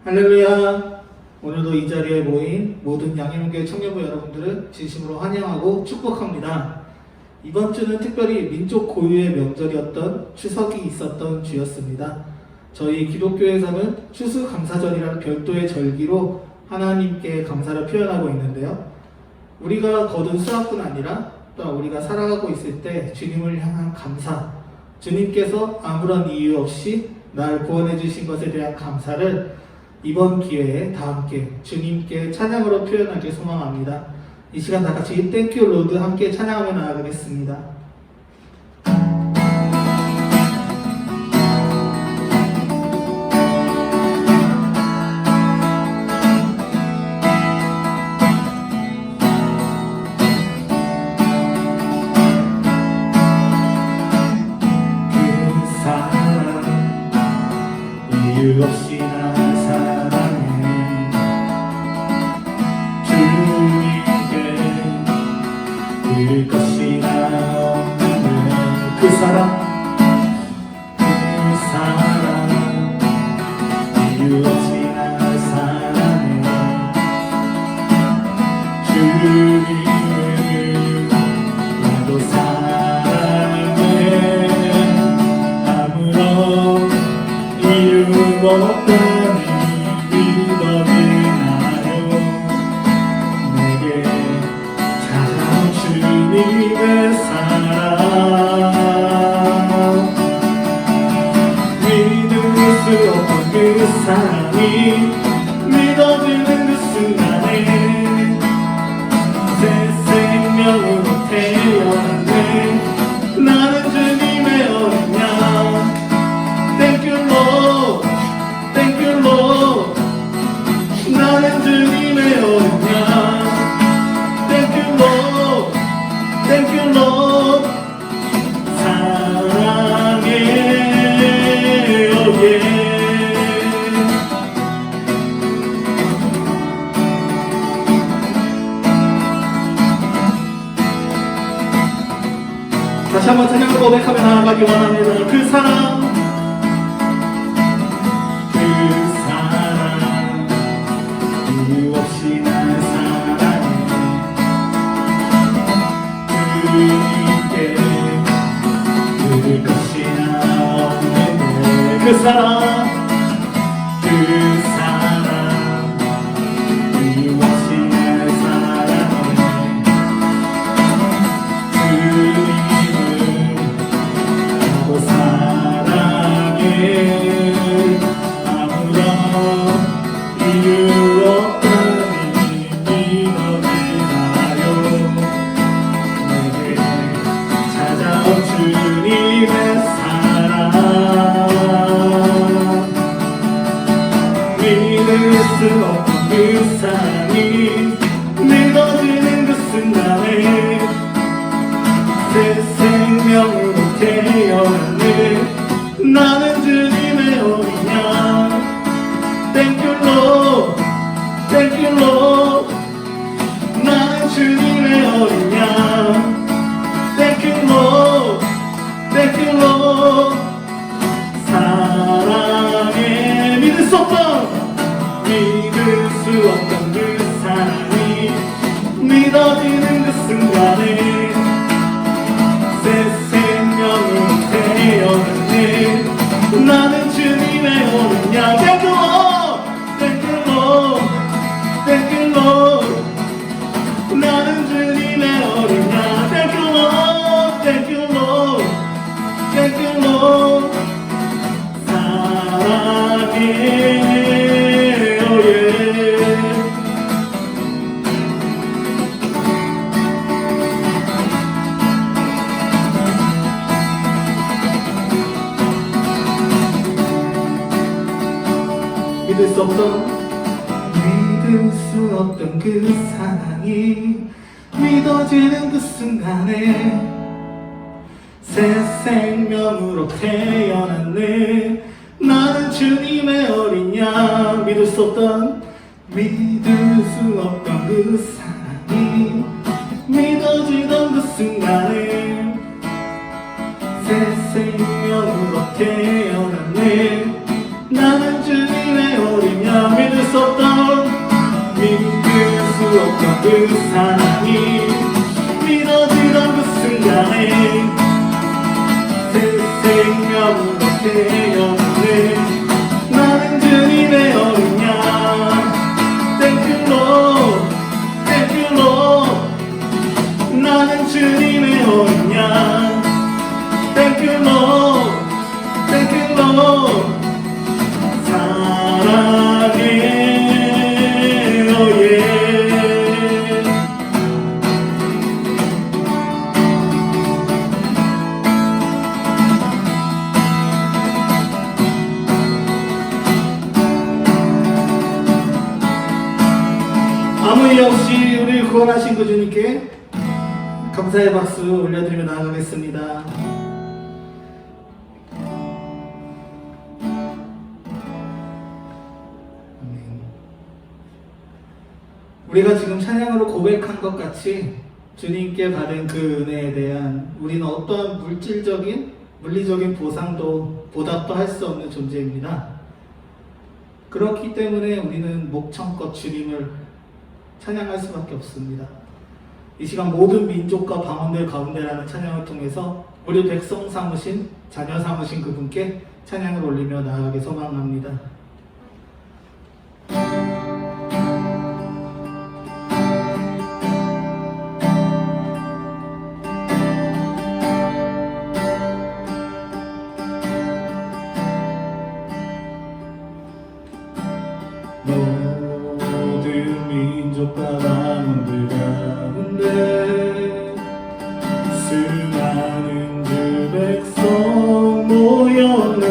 할렐루야. 오늘도 이 자리에 모인 모든 양해문교회 청년부 여러분들을 진심으로 환영하고 축복합니다. 이번 주는 특별히 민족 고유의 명절이었던 추석이 있었던 주였습니다. 저희 기독교에서는 추수감사절이라는 별도의 절기로 하나님께 감사를 표현하고 있는데요. 우리가 거둔 수확뿐 아니라 또 우리가 살아가고 있을 때 주님을 향한 감사, 주님께서 아무런 이유 없이 날 구원해 주신 것에 대한 감사를 이번 기회에 다 함께 주님께 찬양으로 표현하길 소망합니다. 이 시간 다 같이 땡큐 로드 함께 찬양하며 나아가겠습니다. 이유 없이 날 사랑해 주님께 그 것이 나 없는 그 사랑 이유 없이 날 사랑해 주님을 나도 사랑해 아무런 이유 없다니 믿어지나요 내게 찾아온 주님의 사랑 믿을 수 없던 그 사랑이 믿어지는 그 순간에 새 생명으로 태어났네 나는 주님의 어린 양 Thank you Lord, thank you Lord 나는 주님의 어린 양 Thank you Lord, thank you Lord 사랑해 oh yeah 다시 한번 찬양으로 고백하며 나아가기 원합니다. 그 사랑 이유 없이 날 사랑해 주님께 그것이 나 없는데 그 사랑 이유 없이 날 사랑해 주님을 나도 사랑해 아무런 이유 없다니 믿어지나요 내게 찾아온 주님의 사랑 믿을 수 없는 그 사랑이 믿어지는 그 순간에 새 생명으로 태어났네 나는 주님의 어린 양 Thank you Lord, thank you Lord 나는 주님의 어린 양 Thank you Lord, thank you Lord 사랑해 믿을 수 없던 그 사랑이 믿어지는 그 순간에 새 생명으로 태어났네 나는 주님의 어린 양 Thank you Lord Thank you Lord, thank you Lord 나는 주님의 어린 양 Thank you Lord, thank you Lord, thank you Lord 사랑해 oh yeah 믿을 수 없던 그 사랑이 믿어지는 그 순간에 새 생명으로 태어났네 나는 주님의 어린 양 믿을 수 없던 그 사랑이 믿어지던 그 순간에 새 생명으로 태어났네 나는 주님의 어린 양 되었네. 나는 주님의 어린 양. Thank you Lord, thank you Lord. 나는 주님의 어린 양. Thank you Lord, thank you Lord. 사랑해, oh yeah. 아무 일 없이 우리를 구원하신 그 주님께 감사의 박수 올려드리며 나아가겠습니다. 우리가 지금 찬양으로 고백한 것 같이 주님께 받은 그 은혜에 대한 우리는 어떠한 물질적인, 물리적인 보상도 보답도 할 수 없는 존재입니다. 그렇기 때문에 우리는 목청껏 주님을 찬양할 수밖에 없습니다. 이 시간 모든 민족과 방언들 가운데라는 찬양을 통해서 우리 백성 삼으신, 자녀 삼으신 그분께 찬양을 올리며 나아가기 소망합니다. 모든 민족과 방언들 가운데 수많은 주 백성 모였네.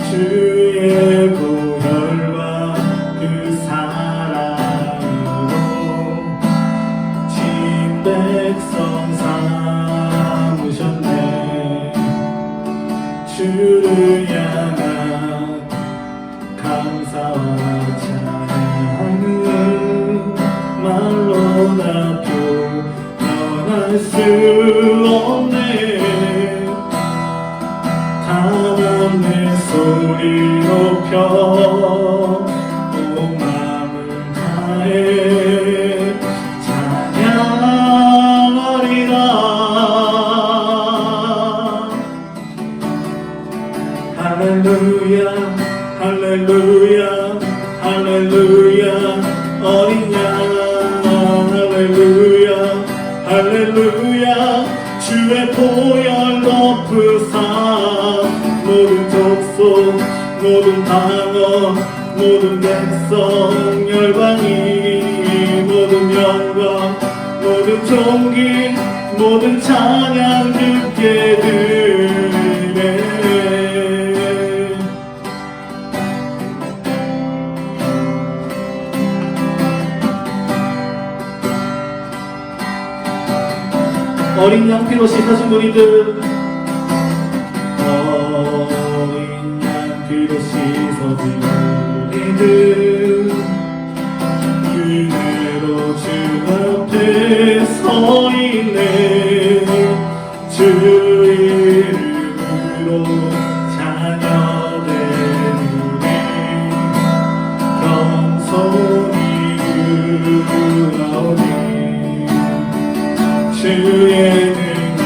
주의 보혈과 그 사랑으로 진 백성 삼으셨네. 주를 향한 감사와 찬양은 말로 다 표현할 수 없네. 다만 내 소리 높여 온 마음을 다해 찬양하리라. 할렐루야 할렐루야 할렐루야 어린 양. 할렐루야 할렐루야 주의 보혈 덮으사 모든 족속 모든 방언 모든 백성 열방이 모든 영광 모든 존귀 모든 찬양 듣게 드리네. 어린 양 피로 씻으신 무리들, 어린 양 피로 씻어진 무리들 그대로 주 앞에 서 있네. 주 이름으로 자녀된 우리 겸손히 구하오니 주의 능력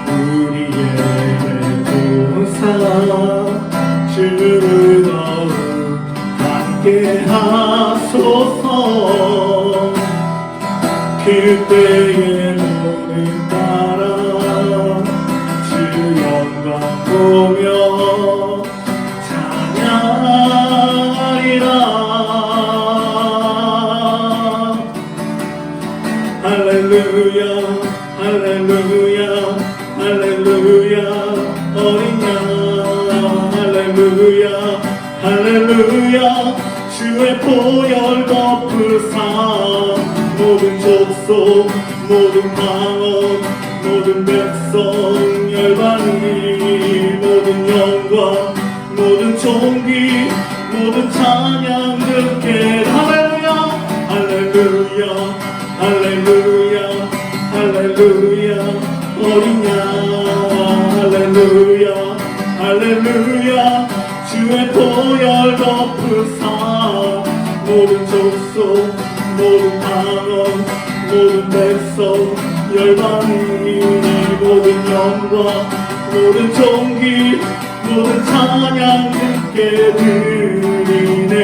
우리에게 부사 주를 더욱 함께 하소서. 그때의 노를 따라 주 영광 보며 찬양하리라. 할렐루야 할렐루야 할렐루야 어린 양. 할렐루야 할렐루야 주의 보혈 덮으사 모든 족속 모든 방언 모든 백성 열방이 모든 영광 모든 존귀 모든 찬양 듣게. 할렐루야 할렐루야 할렐루야 할렐루야 어린 양. 할렐루야 할렐루야 주의 보혈 덮으사 모든 족속 모든 방언 모든 백성 열방이 모든 영광 모든 존귀 모든 찬양 주께 드리네.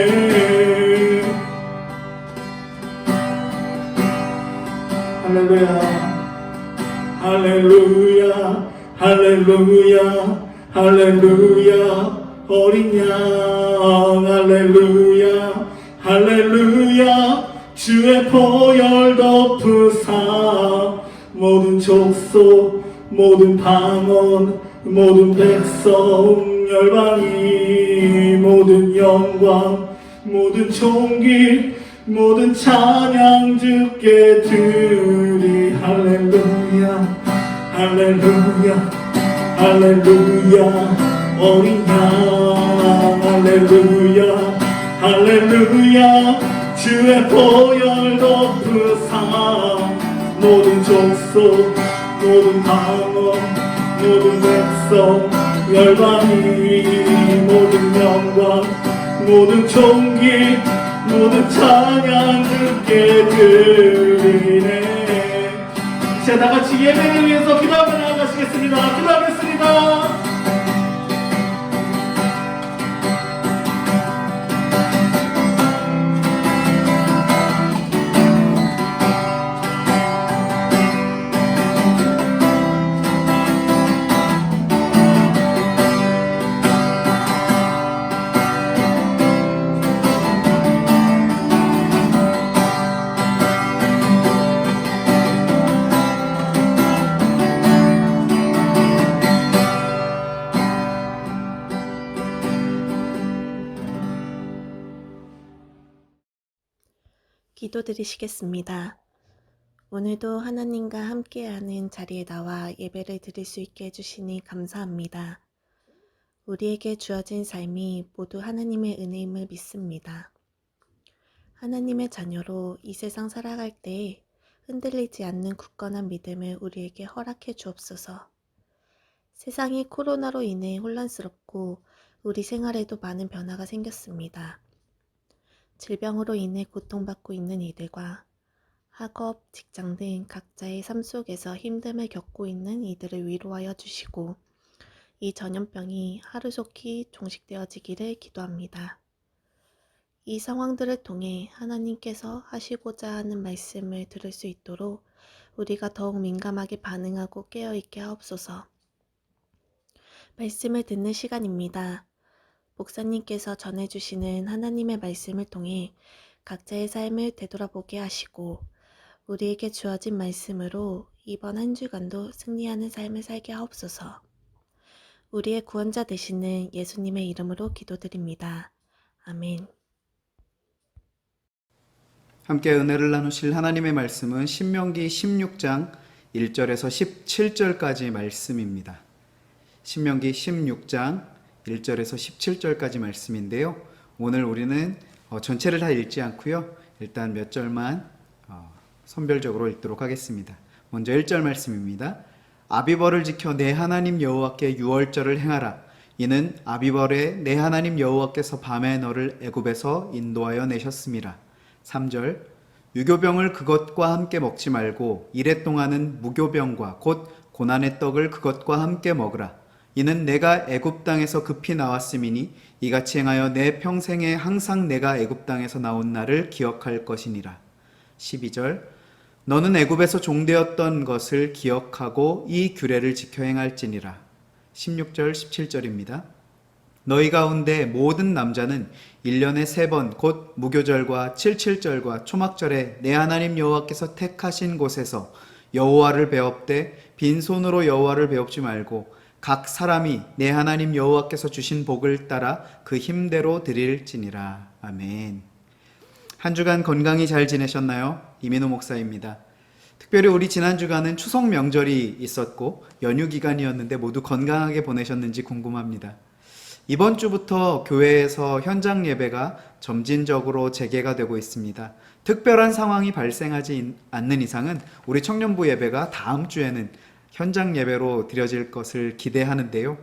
할렐루야 할렐루야 할렐루야 할렐루야 어린 양 할렐루야 할렐루야 주의 보혈 덮으사 모든 족속 모든 방언 모든 백성 열방이 모든 영광 모든 존귀 모든 찬양 주께 드리. 할렐루야 할렐루야 할렐루야 어린 양 할렐루야 할렐루야 주의 보혈 덮으사 모든 족속 모든 방언 모든 백성 열방이 모든 영광 모든 존귀 모든 찬양 주께 드리네. 이제 다같이 예배를 위해서 기도하며 나아가시겠습니다. 기도하겠습니다. 기도드리시겠습니다. 오늘도 하나님과 함께하는 자리에 나와 예배를 드릴 수 있게 해주시니 감사합니다. 우리에게 주어진 삶이 모두 하나님의 은혜임을 믿습니다. 하나님의 자녀로 이 세상 살아갈 때 흔들리지 않는 굳건한 믿음을 우리에게 허락해 주옵소서. 세상이 코로나로 인해 혼란스럽고 우리 생활에도 많은 변화가 생겼습니다. 질병으로 인해 고통받고 있는 이들과 학업, 직장 등 각자의 삶 속에서 힘듦을 겪고 있는 이들을 위로하여 주시고 이 전염병이 하루속히 종식되어지기를 기도합니다. 이 상황들을 통해 하나님께서 하시고자 하는 말씀을 들을 수 있도록 우리가 더욱 민감하게 반응하고 깨어있게 하옵소서. 말씀을 듣는 시간입니다. 목사님께서 전해주시는 하나님의 말씀을 통해 각자의 삶을 되돌아보게 하시고 우리에게 주어진 말씀으로 이번 한 주간도 승리하는 삶을 살게 하옵소서. 우리의 구원자 되시는 예수님의 이름으로 기도드립니다. 아멘. 함께 은혜를 나누실 하나님의 말씀은 신명기 16장 1절에서 17절까지 말씀입니다. 신명기 16장 1절에서 17절까지 말씀인데요. 오늘 우리는 전체를 다 읽지 않고요. 일단 몇 절만 선별적으로 읽도록 하겠습니다. 먼저 1절 말씀입니다. 아비벌을 지켜 내 하나님 여호와께 유월절을 행하라. 이는 아비벌에 내 하나님 여호와께서 밤에 너를 애굽에서 인도하여 내셨음이라. 3절 유교병을 그것과 함께 먹지 말고 이레 동안은 무교병과 곧 고난의 떡을 그것과 함께 먹으라. 이는 내가 애굽 땅에서 급히 나왔음이니 이같이 행하여 내 평생에 항상 내가 애굽 땅에서 나온 날을 기억할 것이니라. 12절 너는 애굽에서 종되었던 것을 기억하고 이 규례를 지켜 행할지니라. 16절 17절입니다. 너희 가운데 모든 남자는 1년에 3번 곧 무교절과 칠칠절과 초막절에 내 하나님 여호와께서 택하신 곳에서 여호와를 배웁되 빈손으로 여호와를 배웁지 말고 각 사람이 내 하나님 여호와께서 주신 복을 따라 그 힘대로 드릴지니라. 아멘. 한 주간 건강히 잘 지내셨나요? 이민호 목사입니다. 특별히 우리 지난 주간은 추석 명절이 있었고 연휴 기간이었는데 모두 건강하게 보내셨는지 궁금합니다. 이번 주부터 교회에서 현장 예배가 점진적으로 재개가 되고 있습니다. 특별한 상황이 발생하지 않는 이상은 우리 청년부 예배가 다음 주에는 현장 예배로 드려질 것을 기대하는데요.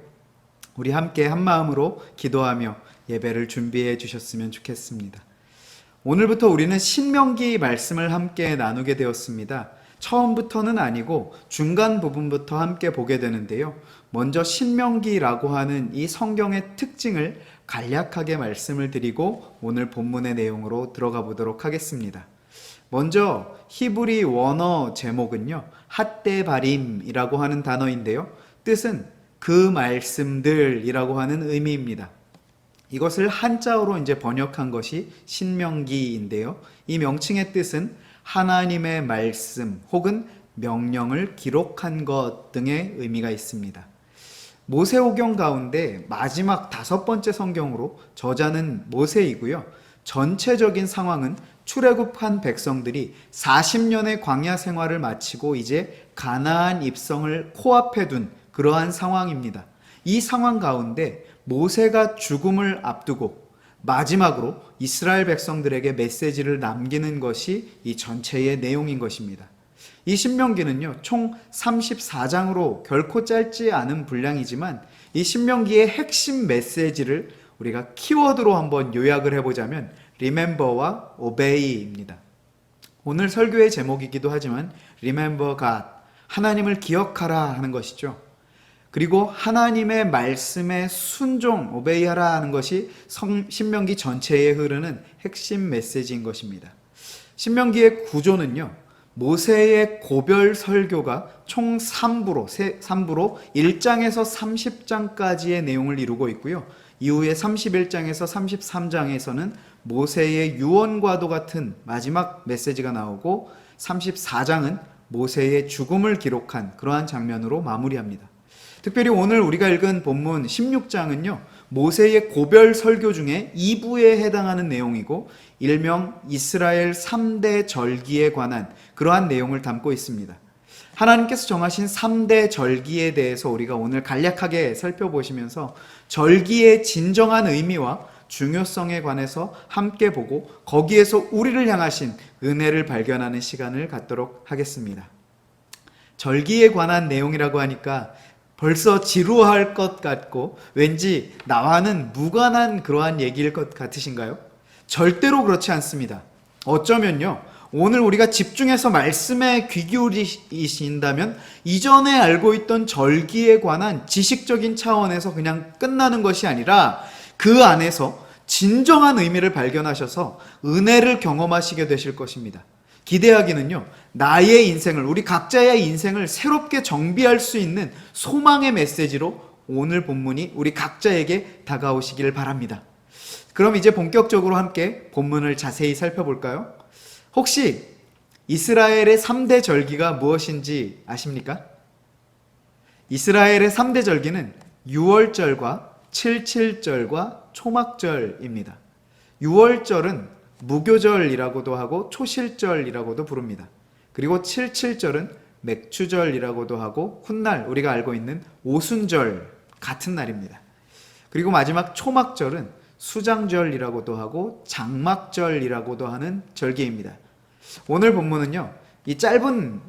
우리 함께 한 마음으로 기도하며 예배를 준비해 주셨으면 좋겠습니다. 오늘부터 우리는 신명기 말씀을 함께 나누게 되었습니다. 처음부터는 아니고 중간 부분부터 함께 보게 되는데요. 먼저 신명기라고 하는 이 성경의 특징을 간략하게 말씀을 드리고 오늘 본문의 내용으로 들어가 보도록 하겠습니다. 먼저 히브리 원어 제목은요, 핫데바림이라고 하는 단어인데요. 뜻은 그 말씀들이라고 하는 의미입니다. 이것을 한자어로 이제 번역한 것이 신명기인데요. 이 명칭의 뜻은 하나님의 말씀 혹은 명령을 기록한 것 등의 의미가 있습니다. 모세오경 가운데 마지막 5번째 성경으로 저자는 모세이고요. 전체적인 상황은 출애굽한 백성들이 40년의 광야 생활을 마치고 이제 가나안 입성을 코앞에 둔 그러한 상황입니다. 이 상황 가운데 모세가 죽음을 앞두고 마지막으로 이스라엘 백성들에게 메시지를 남기는 것이 이 전체의 내용인 것입니다. 이 신명기는요, 총 34장으로 결코 짧지 않은 분량이지만 이 신명기의 핵심 메시지를 우리가 키워드로 한번 요약을 해보자면 Remember와 Obey입니다. 오늘 설교의 제목이기도 하지만 Remember God, 하나님을 기억하라 하는 것이죠. 그리고 하나님의 말씀에 순종, 오베이하라 하는 것이 신명기 전체에 흐르는 핵심 메시지인 것입니다. 신명기의 구조는요, 모세의 고별 설교가 총 3부로 1장에서 30장까지의 내용을 이루고 있고요. 이후에 31장에서 33장에서는 모세의 유언과도 같은 마지막 메시지가 나오고 34장은 모세의 죽음을 기록한 그러한 장면으로 마무리합니다. 특별히 오늘 우리가 읽은 본문 16장은요, 모세의 고별 설교 중에 2부에 해당하는 내용이고 일명 이스라엘 3대 절기에 관한 그러한 내용을 담고 있습니다. 하나님께서 정하신 3대 절기에 대해서 우리가 오늘 간략하게 살펴보시면서 절기의 진정한 의미와 중요성에 관해서 함께 보고 거기에서 우리를 향하신 은혜를 발견하는 시간을 갖도록 하겠습니다. 절기에 관한 내용이라고 하니까 벌써 지루할 것 같고 왠지 나와는 무관한 그러한 얘기일 것 같으신가요? 절대로 그렇지 않습니다. 어쩌면요, 오늘 우리가 집중해서 말씀에 귀 기울이신다면 이전에 알고 있던 절기에 관한 지식적인 차원에서 그냥 끝나는 것이 아니라 그 안에서 진정한 의미를 발견하셔서 은혜를 경험하시게 되실 것입니다. 기대하기는요, 나의 인생을, 우리 각자의 인생을 새롭게 정비할 수 있는 소망의 메시지로 오늘 본문이 우리 각자에게 다가오시길 바랍니다. 그럼 이제 본격적으로 함께 본문을 자세히 살펴볼까요? 혹시 이스라엘의 3대 절기가 무엇인지 아십니까? 이스라엘의 3대 절기는 유월절과 칠칠절과 초막절입니다. 유월절은 무교절이라고도 하고 초실절이라고도 부릅니다. 그리고 칠칠절은 맥추절이라고도 하고 훗날 우리가 알고 있는 오순절 같은 날입니다. 그리고 마지막 초막절은 수장절이라고도 하고 장막절이라고도 하는 절기입니다. 오늘 본문은요, 이 짧은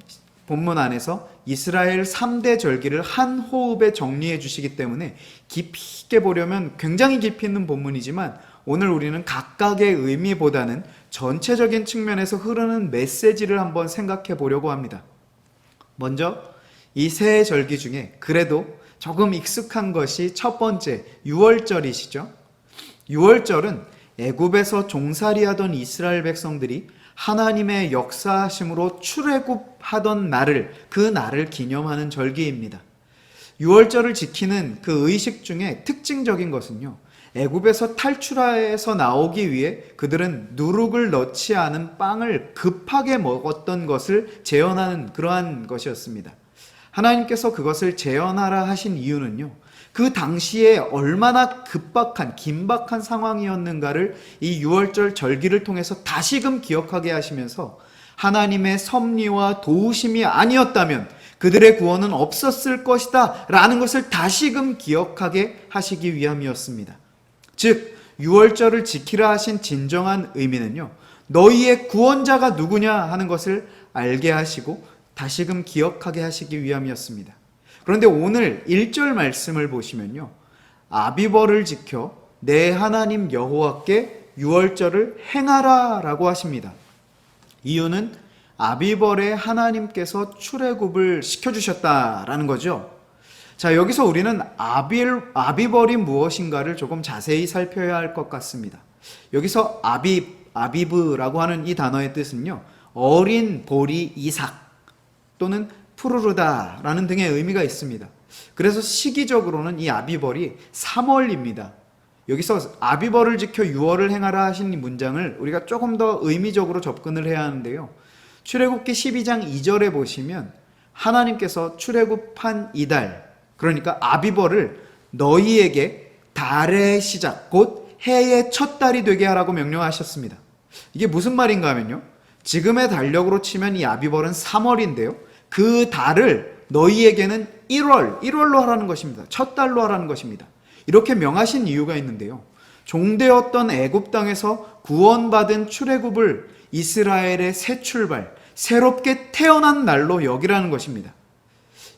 본문 안에서 이스라엘 3대 절기를 한 호흡에 정리해 주시기 때문에 깊이 있게 보려면 굉장히 깊이 있는 본문이지만 오늘 우리는 각각의 의미보다는 전체적인 측면에서 흐르는 메시지를 한번 생각해 보려고 합니다. 먼저 이 세 절기 중에 그래도 조금 익숙한 것이 첫 번째 유월절이시죠. 유월절은 애굽에서 종살이하던 이스라엘 백성들이 하나님의 역사하심으로 출애굽하던 날을, 그 날을 기념하는 절기입니다. 유월절을 지키는 그 의식 중에 특징적인 것은요, 애굽에서 탈출해서 나오기 위해 그들은 누룩을 넣지 않은 빵을 급하게 먹었던 것을 재현하는 그러한 것이었습니다. 하나님께서 그것을 재현하라 하신 이유는요, 그 당시에 얼마나 급박한, 긴박한 상황이었는가를 이 유월절 절기를 통해서 다시금 기억하게 하시면서 하나님의 섭리와 도우심이 아니었다면 그들의 구원은 없었을 것이다 라는 것을 다시금 기억하게 하시기 위함이었습니다. 즉 유월절을 지키라 하신 진정한 의미는요, 너희의 구원자가 누구냐 하는 것을 알게 하시고 다시금 기억하게 하시기 위함이었습니다. 그런데 오늘 1절 말씀을 보시면요, 아비벌을 지켜 내 하나님 여호와께 유월절을 행하라 라고 하십니다. 이유는 아비벌에 하나님께서 출애굽을 시켜주셨다라는 거죠. 자, 여기서 우리는 아비벌이 무엇인가를 조금 자세히 살펴야 할 것 같습니다. 여기서 아비브라고 하는 이 단어의 뜻은요, 어린 보리 이삭 또는 푸르르다라는 등의 의미가 있습니다. 그래서 시기적으로는 이 아비벌이 3월입니다. 여기서 아비벌을 지켜 유월을 행하라 하신 이 문장을 우리가 조금 더 의미적으로 접근을 해야 하는데요. 출애굽기 12장 2절에 보시면 하나님께서 출애굽한 이달, 그러니까 아비벌을 너희에게 달의 시작, 곧 해의 첫 달이 되게 하라고 명령하셨습니다. 이게 무슨 말인가 하면요, 지금의 달력으로 치면 이 아비벌은 3월인데요. 그 달을 너희에게는 1월로 하라는 것입니다. 첫 달로 하라는 것입니다. 이렇게 명하신 이유가 있는데요. 종되었던 애굽 땅에서 구원받은 출애굽을 이스라엘의 새 출발, 새롭게 태어난 날로 여기라는 것입니다.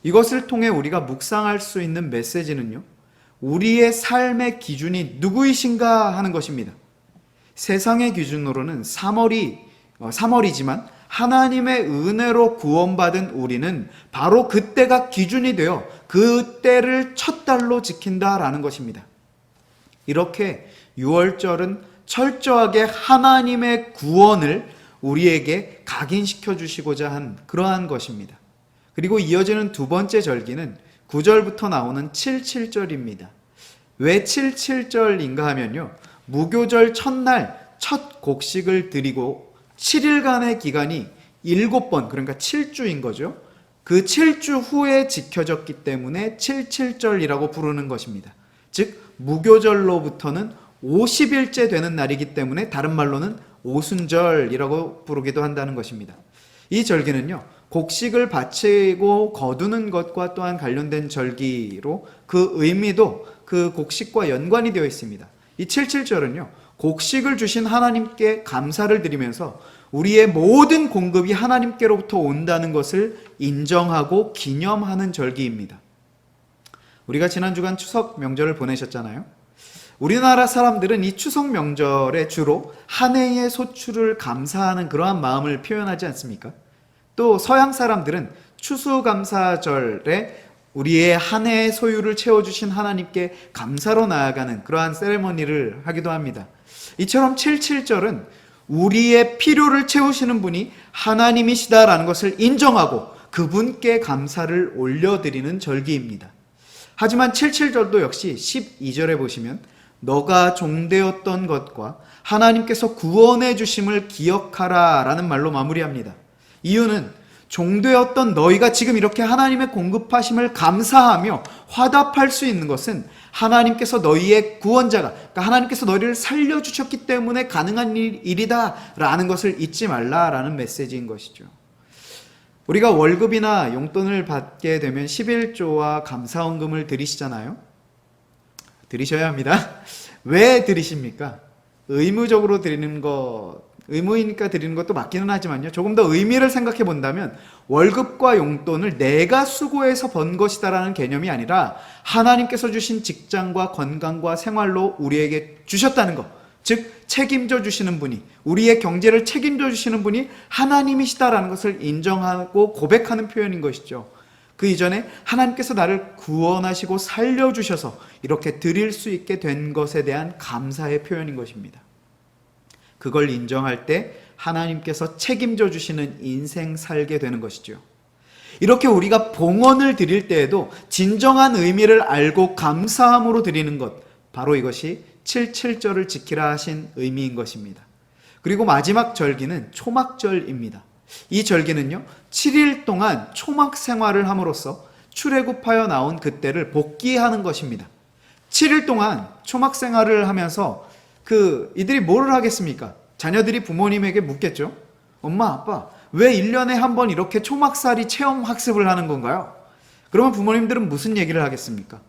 이것을 통해 우리가 묵상할 수 있는 메시지는요, 우리의 삶의 기준이 누구이신가 하는 것입니다. 세상의 기준으로는 3월이지만 하나님의 은혜로 구원받은 우리는 바로 그때가 기준이 되어 그때를 첫 달로 지킨다라는 것입니다. 이렇게 6월절은 철저하게 하나님의 구원을 우리에게 각인시켜 주시고자 한 그러한 것입니다. 그리고 이어지는 두 번째 절기는 9절부터 나오는 77절입니다. 왜 77절인가 하면요, 무교절 첫날 첫 곡식을 드리고 7일간의 기간이 7번, 그러니까 7주인 거죠. 그 7주 후에 지켜졌기 때문에 77절이라고 부르는 것입니다. 즉 무교절로부터는 50일째 되는 날이기 때문에 다른 말로는 오순절이라고 부르기도 한다는 것입니다. 이 절기는요, 곡식을 바치고 거두는 것과 또한 관련된 절기로 그 의미도 그 곡식과 연관이 되어 있습니다. 이 77절은요, 곡식을 주신 하나님께 감사를 드리면서 우리의 모든 공급이 하나님께로부터 온다는 것을 인정하고 기념하는 절기입니다. 우리가 지난 주간 추석 명절을 보내셨잖아요. 우리나라 사람들은 이 추석 명절에 주로 한 해의 소출을 감사하는 그러한 마음을 표현하지 않습니까? 또 서양 사람들은 추수감사절에 우리의 한 해의 소유를 채워주신 하나님께 감사로 나아가는 그러한 세레머니를 하기도 합니다. 이처럼 77절은 우리의 필요를 채우시는 분이 하나님이시다라는 것을 인정하고 그분께 감사를 올려드리는 절기입니다. 하지만 77절도 역시 12절에 보시면 너가 종되었던 것과 하나님께서 구원해 주심을 기억하라 라는 말로 마무리합니다. 이유는 종되었던 너희가 지금 이렇게 하나님의 공급하심을 감사하며 화답할 수 있는 것은 하나님께서 너희의 구원자가, 그러니까 하나님께서 너희를 살려주셨기 때문에 가능한 일이다 라는 것을 잊지 말라라는 메시지인 것이죠. 우리가 월급이나 용돈을 받게 되면 11조와 감사원금을 드리시잖아요. 드리셔야 합니다. 왜 드리십니까? 의무적으로 드리는 것, 의무이니까 드리는 것도 맞기는 하지만요, 조금 더 의미를 생각해 본다면 월급과 용돈을 내가 수고해서 번 것이다라는 개념이 아니라 하나님께서 주신 직장과 건강과 생활로 우리에게 주셨다는 것, 즉 책임져 주시는 분이, 우리의 경제를 책임져 주시는 분이 하나님이시다라는 것을 인정하고 고백하는 표현인 것이죠. 그 이전에 하나님께서 나를 구원하시고 살려주셔서 이렇게 드릴 수 있게 된 것에 대한 감사의 표현인 것입니다. 그걸 인정할 때 하나님께서 책임져 주시는 인생 살게 되는 것이죠. 이렇게 우리가 봉헌을 드릴 때에도 진정한 의미를 알고 감사함으로 드리는 것, 바로 이것이 77절을 지키라 하신 의미인 것입니다. 그리고 마지막 절기는 초막절입니다. 이 절기는요, 7일 동안 초막 생활을 함으로써 출애굽하여 나온 그때를 복귀하는 것입니다. 7일 동안 초막 생활을 하면서 이들이 뭐를 하겠습니까? 자녀들이 부모님에게 묻겠죠. 엄마, 아빠, 왜 1년에 한 번 이렇게 초막살이 체험 학습을 하는 건가요? 그러면 부모님들은 무슨 얘기를 하겠습니까?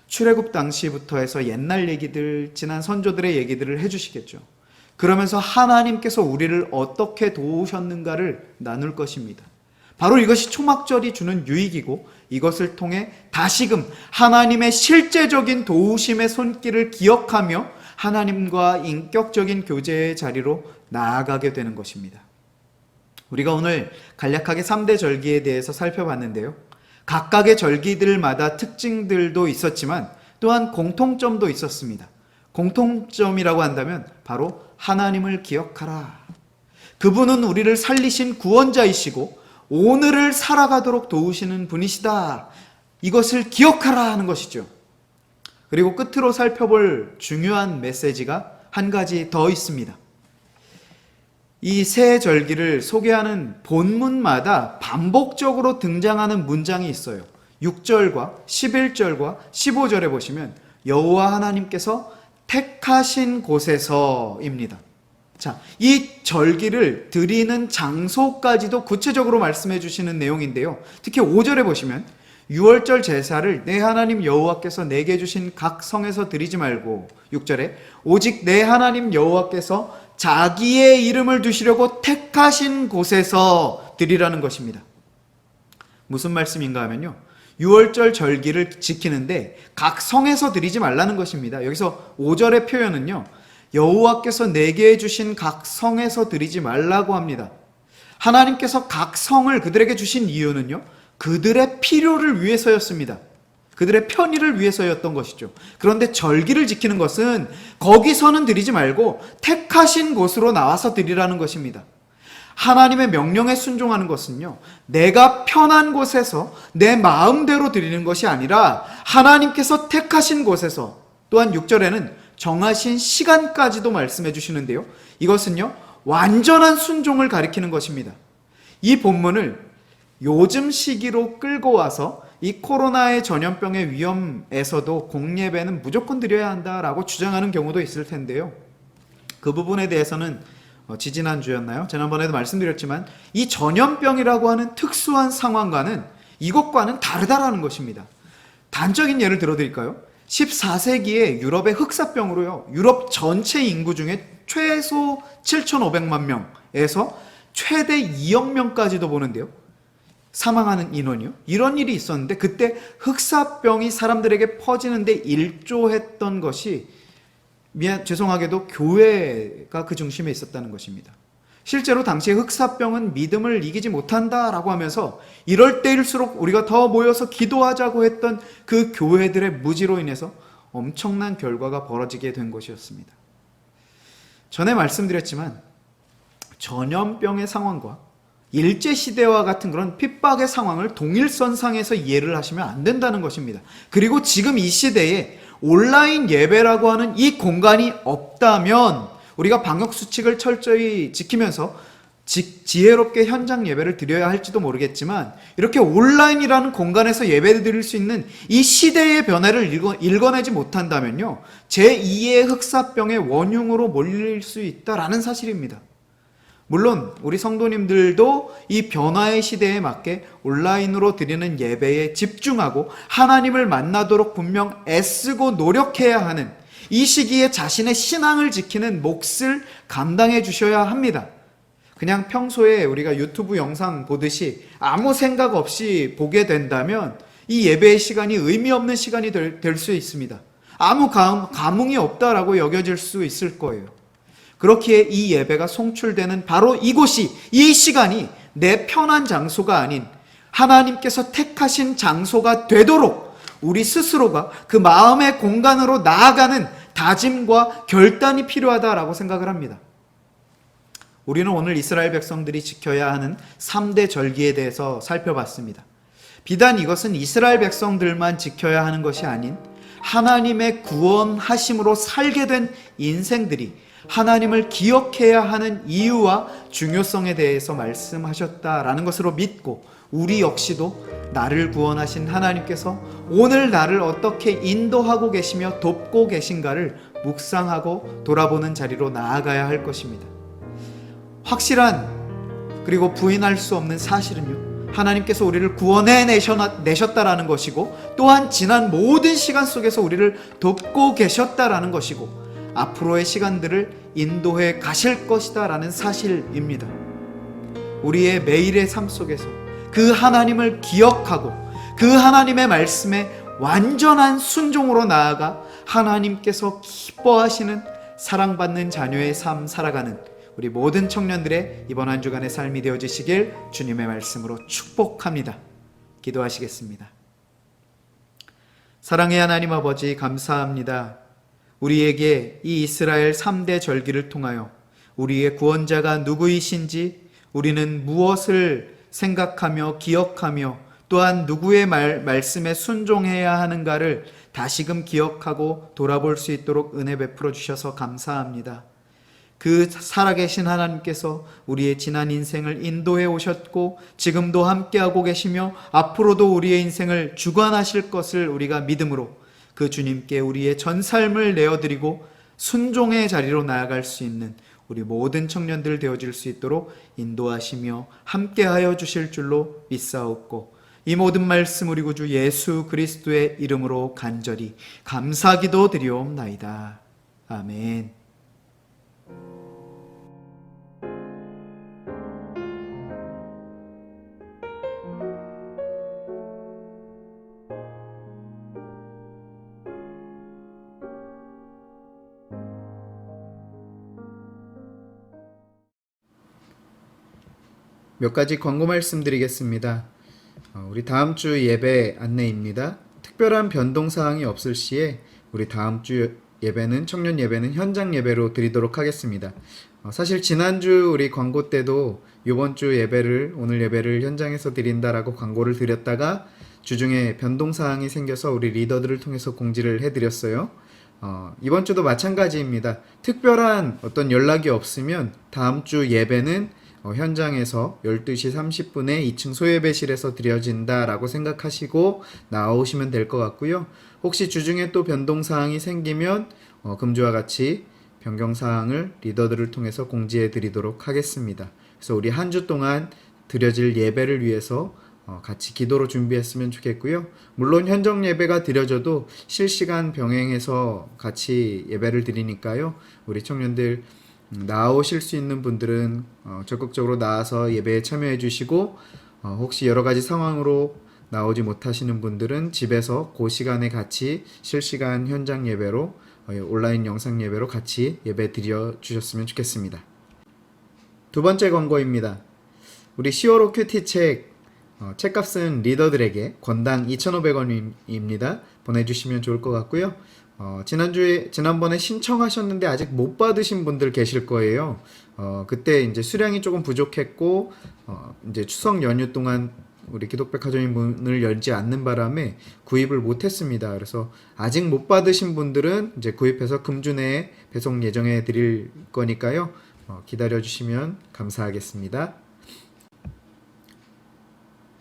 출애굽 당시부터 해서 옛날 얘기들, 지난 선조들의 얘기들을 해주시겠죠. 그러면서 하나님께서 우리를 어떻게 도우셨는가를 나눌 것입니다. 바로 이것이 초막절이 주는 유익이고, 이것을 통해 다시금 하나님의 실제적인 도우심의 손길을 기억하며 하나님과 인격적인 교제의 자리로 나아가게 되는 것입니다. 우리가 오늘 간략하게 3대 절기에 대해서 살펴봤는데요. 각각의 절기들마다 특징들도 있었지만 또한 공통점도 있었습니다. 공통점이라고 한다면 바로 하나님을 기억하라. 그분은 우리를 살리신 구원자이시고 오늘을 살아가도록 도우시는 분이시다. 이것을 기억하라 하는 것이죠. 그리고 끝으로 살펴볼 중요한 메시지가 한 가지 더 있습니다. 이 세 절기를 소개하는 본문마다 반복적으로 등장하는 문장이 있어요. 6절과 11절과 15절에 보시면 여호와 하나님께서 택하신 곳에서입니다. 자, 이 절기를 드리는 장소까지도 구체적으로 말씀해 주시는 내용인데요. 특히 5절에 보시면 유월절 제사를 내 하나님 여호와께서 내게 주신 각 성에서 드리지 말고 6절에 오직 내 하나님 여호와께서 자기의 이름을 두시려고 택하신 곳에서 드리라는 것입니다. 무슨 말씀인가 하면요. 유월절 절기를 지키는데 각 성에서 드리지 말라는 것입니다. 여기서 5절의 표현은요. 여호와께서 내게 주신 각 성에서 드리지 말라고 합니다. 하나님께서 각 성을 그들에게 주신 이유는요. 그들의 필요를 위해서였습니다. 그들의 편의를 위해서였던 것이죠. 그런데 절기를 지키는 것은 거기서는 드리지 말고 택하신 곳으로 나와서 드리라는 것입니다. 하나님의 명령에 순종하는 것은요, 내가 편한 곳에서 내 마음대로 드리는 것이 아니라 하나님께서 택하신 곳에서, 또한 6절에는 정하신 시간까지도 말씀해 주시는데요, 이것은요 완전한 순종을 가리키는 것입니다. 이 본문을 요즘 시기로 끌고 와서 이 코로나의 전염병의 위험에서도 공예배는 무조건 드려야 한다라고 주장하는 경우도 있을 텐데요. 그 부분에 대해서는 지지난주였나요? 지난번에도 말씀드렸지만 이 전염병이라고 하는 특수한 상황과는 이것과는 다르다라는 것입니다. 단적인 예를 들어드릴까요? 14세기에 유럽의 흑사병으로요, 유럽 전체 인구 중에 최소 7,500만 명에서 최대 2억 명까지도 보는데요. 사망하는 인원이요. 이런 일이 있었는데 그때 흑사병이 사람들에게 퍼지는데 일조했던 것이 죄송하게도 교회가 그 중심에 있었다는 것입니다. 실제로 당시에 흑사병은 믿음을 이기지 못한다라고 하면서 이럴 때일수록 우리가 더 모여서 기도하자고 했던 그 교회들의 무지로 인해서 엄청난 결과가 벌어지게 된 것이었습니다. 전에 말씀드렸지만 전염병의 상황과 일제시대와 같은 그런 핍박의 상황을 동일선상에서 이해를 하시면 안 된다는 것입니다. 그리고 지금 이 시대에 온라인 예배라고 하는 이 공간이 없다면 우리가 방역수칙을 철저히 지키면서 지혜롭게 현장 예배를 드려야 할지도 모르겠지만 이렇게 온라인이라는 공간에서 예배를 드릴 수 있는 이 시대의 변화를 읽어내지 못한다면요, 제2의 흑사병의 원흉으로 몰릴 수 있다라는 사실입니다. 물론 우리 성도님들도 이 변화의 시대에 맞게 온라인으로 드리는 예배에 집중하고 하나님을 만나도록 분명 애쓰고 노력해야 하는 이 시기에 자신의 신앙을 지키는 몫을 감당해 주셔야 합니다. 그냥 평소에 우리가 유튜브 영상 보듯이 아무 생각 없이 보게 된다면 이 예배의 시간이 의미 없는 시간이 될 수 있습니다. 아무 감흥이 없다라고 여겨질 수 있을 거예요. 그렇기에 이 예배가 송출되는 바로 이곳이, 이 시간이 내 편한 장소가 아닌 하나님께서 택하신 장소가 되도록 우리 스스로가 그 마음의 공간으로 나아가는 다짐과 결단이 필요하다라고 생각을 합니다. 우리는 오늘 이스라엘 백성들이 지켜야 하는 3대 절기에 대해서 살펴봤습니다. 비단 이것은 이스라엘 백성들만 지켜야 하는 것이 아닌 하나님의 구원하심으로 살게 된 인생들이 하나님을 기억해야 하는 이유와 중요성에 대해서 말씀하셨다라는 것으로 믿고 우리 역시도 나를 구원하신 하나님께서 오늘 나를 어떻게 인도하고 계시며 돕고 계신가를 묵상하고 돌아보는 자리로 나아가야 할 것입니다. 확실한 그리고 부인할 수 없는 사실은요, 하나님께서 우리를 구원해 내셨다라는 것이고 또한 지난 모든 시간 속에서 우리를 돕고 계셨다라는 것이고 앞으로의 시간들을 인도해 가실 것이다 라는 사실입니다. 우리의 매일의 삶 속에서 그 하나님을 기억하고 그 하나님의 말씀에 완전한 순종으로 나아가 하나님께서 기뻐하시는 사랑받는 자녀의 삶 살아가는 우리 모든 청년들의 이번 한 주간의 삶이 되어지시길 주님의 말씀으로 축복합니다. 기도하시겠습니다. 사랑의 하나님 아버지, 감사합니다. 우리에게 이 이스라엘 3대 절기를 통하여 우리의 구원자가 누구이신지, 우리는 무엇을 생각하며 기억하며 또한 누구의 말씀에 순종해야 하는가를 다시금 기억하고 돌아볼 수 있도록 은혜 베풀어 주셔서 감사합니다. 그 살아계신 하나님께서 우리의 지난 인생을 인도해 오셨고 지금도 함께하고 계시며 앞으로도 우리의 인생을 주관하실 것을 우리가 믿음으로 그 주님께 우리의 전 삶을 내어드리고 순종의 자리로 나아갈 수 있는 우리 모든 청년들 되어질 수 있도록 인도하시며 함께하여 주실 줄로 믿사옵고, 이 모든 말씀 우리 구주 예수 그리스도의 이름으로 간절히 감사기도 드리옵나이다. 아멘. 몇 가지 광고 말씀드리겠습니다. 우리 다음 주 예배 안내입니다. 특별한 변동사항이 없을 시에 우리 다음 주 예배는, 청년 예배는 현장 예배로 드리도록 하겠습니다. 사실 지난주 우리 광고 때도 이번 주 예배를, 오늘 예배를 현장에서 드린다라고 광고를 드렸다가 주중에 변동사항이 생겨서 우리 리더들을 통해서 공지를 해드렸어요. 이번 주도 마찬가지입니다. 특별한 어떤 연락이 없으면 다음 주 예배는 현장에서 12시 30분에 2층 소예배실에서 드려진다라고 생각하시고 나오시면 될 것 같고요. 혹시 주중에 또 변동사항이 생기면 금주와 같이 변경사항을 리더들을 통해서 공지해 드리도록 하겠습니다. 그래서 우리 한 주 동안 드려질 예배를 위해서 같이 기도로 준비했으면 좋겠고요. 물론 현장 예배가 드려져도 실시간 병행해서 같이 예배를 드리니까요. 우리 청년들 나오실 수 있는 분들은 적극적으로 나와서 예배에 참여해 주시고, 혹시 여러 가지 상황으로 나오지 못하시는 분들은 집에서 그 시간에 같이 실시간 현장 예배로, 온라인 영상 예배로 같이 예배 드려 주셨으면 좋겠습니다. 두 번째 광고입니다. 우리 시어로 큐티 책값은 리더들에게 권당 2,500원입니다. 보내주시면 좋을 것 같고요. 지난번에 신청하셨는데 아직 못 받으신 분들 계실 거예요. 그때 이제 수량이 조금 부족했고, 이제 추석 연휴 동안 우리 기독백화점이 문을 열지 않는 바람에 구입을 못했습니다. 그래서 아직 못 받으신 분들은 이제 구입해서 금주 내에 배송 예정해 드릴 거니까요. 기다려 주시면 감사하겠습니다.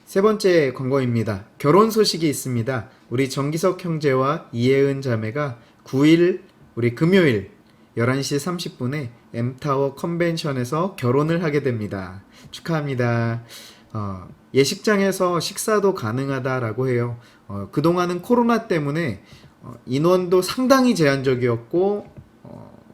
세 번째 광고입니다. 결혼 소식이 있습니다. 우리 정기석 형제와 이혜은 자매가 9일 우리 금요일 11시 30분에 M타워 컨벤션에서 결혼을 하게 됩니다. 축하합니다. 예식장에서 식사도 가능하다라고 해요. 그동안은 코로나 때문에 인원도 상당히 제한적이었고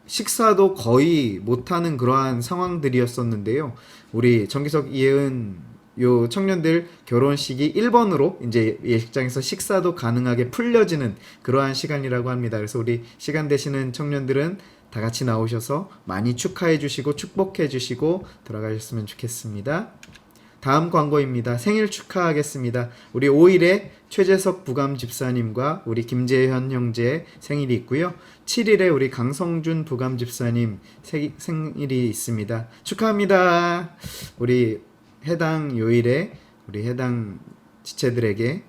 식사도 거의 못하는 그러한 상황들이었었는데요. 우리 정기석 이혜은 요 청년들 결혼식이 1번으로 이제 예식장에서 식사도 가능하게 풀려지는 그러한 시간이라고 합니다. 그래서 우리 시간 되시는 청년들은 다 같이 나오셔서 많이 축하해 주시고 축복해 주시고 돌아가셨으면 좋겠습니다. 다음 광고입니다. 생일 축하하겠습니다. 우리 5일에 최재석 부감 집사님과 우리 김재현 형제의 생일이 있고요. 7일에 우리 강성준 부감 집사님 생일이 있습니다. 축하합니다. 우리 해당 요일에 우리 해당 지체들에게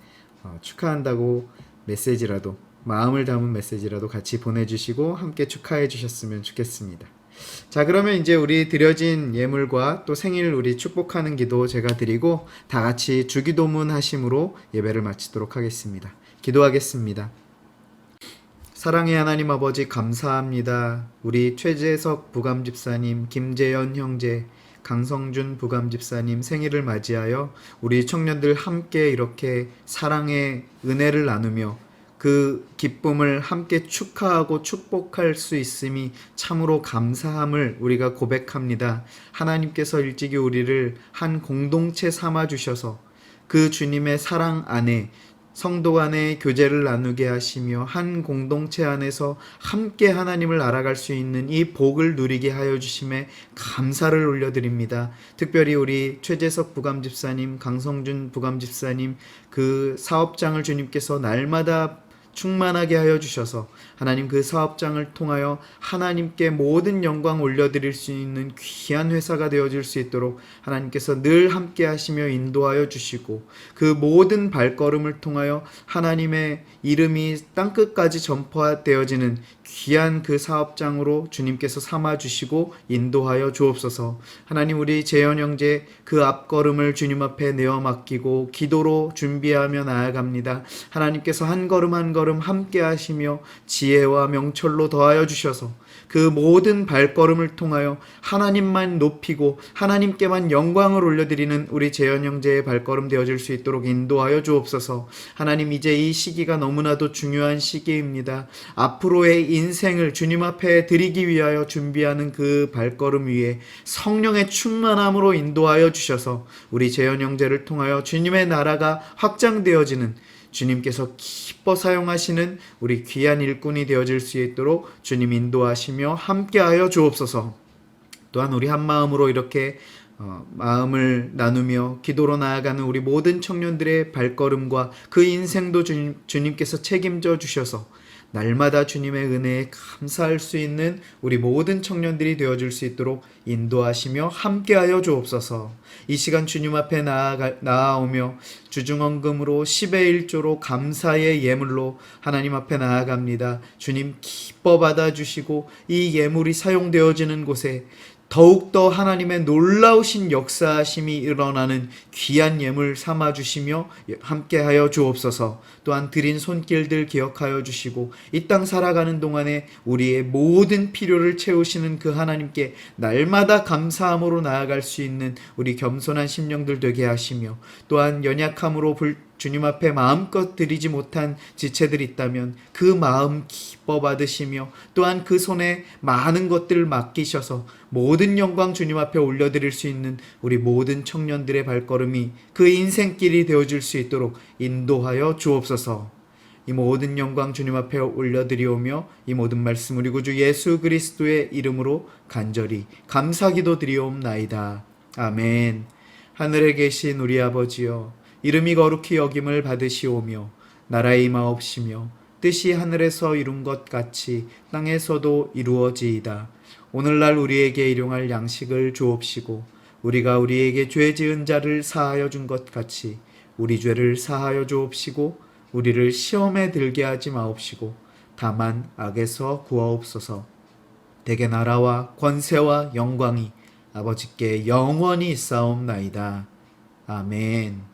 축하한다고 메시지라도, 마음을 담은 메시지라도 같이 보내주시고 함께 축하해 주셨으면 좋겠습니다. 자, 그러면 이제 우리 드려진 예물과 또 생일 우리 축복하는 기도 제가 드리고 다 같이 주기도문 하심으로 예배를 마치도록 하겠습니다. 기도하겠습니다. 사랑의 하나님 아버지, 감사합니다. 우리 최재석 부감 집사님, 김재현 형제, 강성준 부감 집사님 생일을 맞이하여 우리 청년들 함께 이렇게 사랑의 은혜를 나누며 그 기쁨을 함께 축하하고 축복할 수 있음이 참으로 감사함을 우리가 고백합니다. 하나님께서 일찍이 우리를 한 공동체 삼아 주셔서 그 주님의 사랑 안에 성도 간의 교제를 나누게 하시며 한 공동체 안에서 함께 하나님을 알아갈 수 있는 이 복을 누리게 하여 주심에 감사를 올려드립니다. 특별히 우리 최재석 부감집사님, 강성준 부감집사님 그 사업장을 주님께서 날마다 충만하게 하여 주셔서 하나님 그 사업장을 통하여 하나님께 모든 영광 올려드릴 수 있는 귀한 회사가 되어질 수 있도록 하나님께서 늘 함께 하시며 인도하여 주시고 그 모든 발걸음을 통하여 하나님의 이름이 땅끝까지 전파되어지는 귀한 그 사업장으로 주님께서 삼아주시고 인도하여 주옵소서. 하나님 우리 재현 형제 그 앞걸음을 주님 앞에 내어 맡기고 기도로 준비하며 나아갑니다. 하나님께서 한 걸음 한 걸음 함께 하시며 지혜와 명철로 더하여 주셔서 그 모든 발걸음을 통하여 하나님만 높이고 하나님께만 영광을 올려드리는 우리 재현 형제의 발걸음 되어질 수 있도록 인도하여 주옵소서. 하나님 이제 이 시기가 너무나도 중요한 시기입니다. 앞으로의 인생을 주님 앞에 드리기 위하여 준비하는 그 발걸음 위에 성령의 충만함으로 인도하여 주셔서 우리 재현 형제를 통하여 주님의 나라가 확장되어지는 주님께서 기뻐 사용하시는 우리 귀한 일꾼이 되어질 수 있도록 주님 인도하시며 함께하여 주옵소서. 또한 우리 한 마음으로 이렇게 마음을 나누며 기도로 나아가는 우리 모든 청년들의 발걸음과 그 인생도 주님께서 책임져 주셔서 날마다 주님의 은혜에 감사할 수 있는 우리 모든 청년들이 되어줄 수 있도록 인도하시며 함께하여 주옵소서. 이 시간 주님 앞에 나아오며 주중헌금으로 10의 1조로 감사의 예물로 하나님 앞에 나아갑니다. 주님 기뻐 받아주시고 이 예물이 사용되어지는 곳에 더욱더 하나님의 놀라우신 역사하심이 일어나는 귀한 예물 삼아주시며 함께하여 주옵소서. 또한 드린 손길들 기억하여 주시고 이 땅 살아가는 동안에 우리의 모든 필요를 채우시는 그 하나님께 날마다 감사함으로 나아갈 수 있는 우리 겸손한 심령들 되게 하시며 또한 연약함으로 주님 앞에 마음껏 드리지 못한 지체들이 있다면 그 마음 기뻐 받으시며 또한 그 손에 많은 것들을 맡기셔서 모든 영광 주님 앞에 올려드릴 수 있는 우리 모든 청년들의 발걸음이 그 인생길이 되어줄 수 있도록 인도하여 주옵소서. 이 모든 영광 주님 앞에 올려드리오며 이 모든 말씀 우리 구주 예수 그리스도의 이름으로 간절히 감사기도 드리옵나이다. 아멘. 하늘에 계신 우리 아버지여, 이름이 거룩히 여김을 받으시오며 나라의 임하옵시며 뜻이 하늘에서 이룬 것 같이 땅에서도 이루어지이다. 오늘날 우리에게 일용할 양식을 주옵시고 우리가 우리에게 죄 지은 자를 사하여 준 것 같이 우리 죄를 사하여 주옵시고 우리를 시험에 들게 하지 마옵시고 다만 악에서 구하옵소서. 대개 나라와 권세와 영광이 아버지께 영원히 있사옵나이다. 아멘.